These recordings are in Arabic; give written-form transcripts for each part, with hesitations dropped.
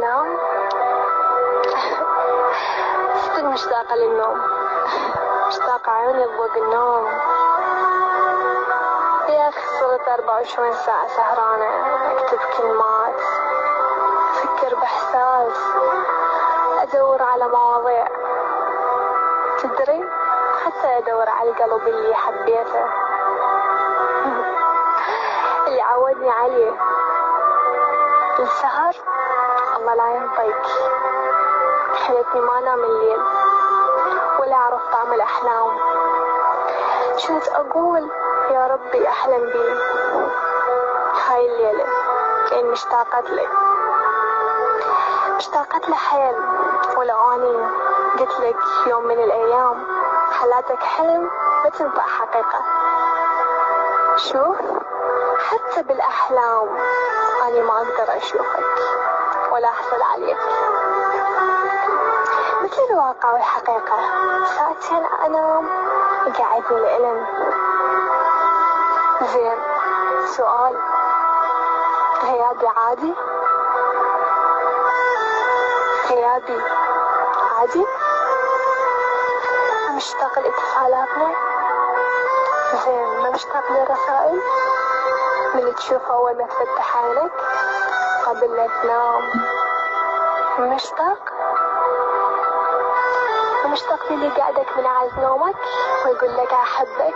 أنام صدق مشتاقة للنوم، مشتاقة عيوني تضوق النوم. يا أخي صرت 24 ساعة سهرانة أكتب كلمات، أفكر بإحساس، أدور على مواضيع. تدري حتى أدور على القلب اللي حبيته اللي عودني عليه. السهر الله لا ينطيك، خلتني ما انام الليل ولا اعرف طعم الاحلام. كنت اقول يا ربي احلم بي هاي الليلة، لان مشتاقت له، مشتاقت له حيل. ولو اني قلت لك يوم من الايام حالاتك حلم ما تنفع حقيقة. شوف حتى بالاحلام اني ما اقدر اشوفك ولا احصل عليك، مثل الواقع والحقيقة. ساعتين انام قاعدني الالم. زين سؤال، غيابي عادي؟ غيابي عادي؟ مشتاق لاتصالاتنا؟ زين ما مشتاق للرسائل من تشوف اول ما تفتح عينك قبل لا تنام؟ مشتاق؟ مشتاق للي قاعدك من عز نومك ويقول لك احبك؟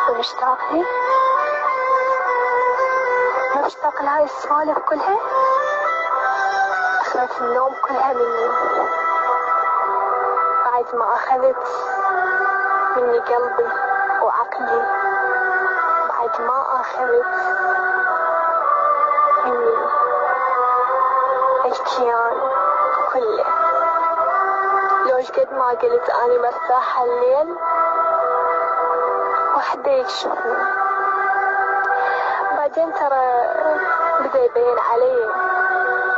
ومشتاق لي؟ مشتاق لهاي السوالف كلها؟ اخذت النوم كلها مني بعد ما اخذت مني قلبي وعقلي، بعد ما اخذت مني الكيان كله. لوش قد ما قلت اني مرتاحة الليل وحده يكشفني. بعدين ترى بدا يبين علي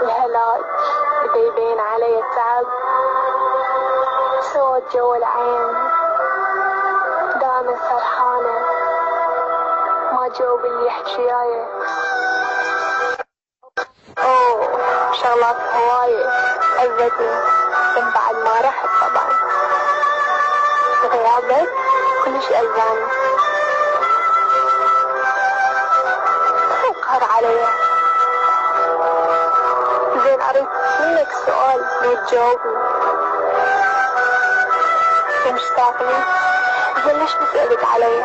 الهلاك، بدا يبين علي التعب، سوت جو العين دائما سرحانة، ما جاوب اللي يحكي وياي. اوه شغلات هواية أذتني من بعد ما رحت. طبعا غيابك كلش أذاني، قهر علي. زين أريد منك سؤال وتجاوبني، مشتاق لي؟ زين ليش ما سألت علي؟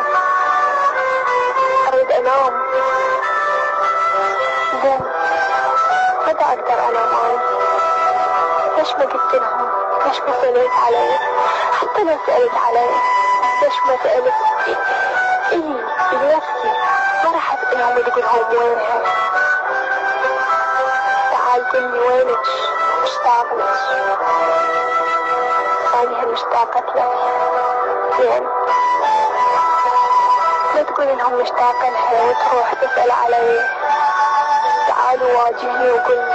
أريد أنام. زين متى أقدر أنام أنا؟ ليش ما قلت لهم؟ ليش ما سألت علي؟ حتى لو سألت علي ليش ما سألت إلي بنفسي؟ ما راح أسألهم وتقولهم وينها. تعال قلي وينك، مشتاق لك. أنا مشتاقة لك. زين لا تقول إنهم مشتاقة لها وتروح تسأل علي. تعال واجهني وقل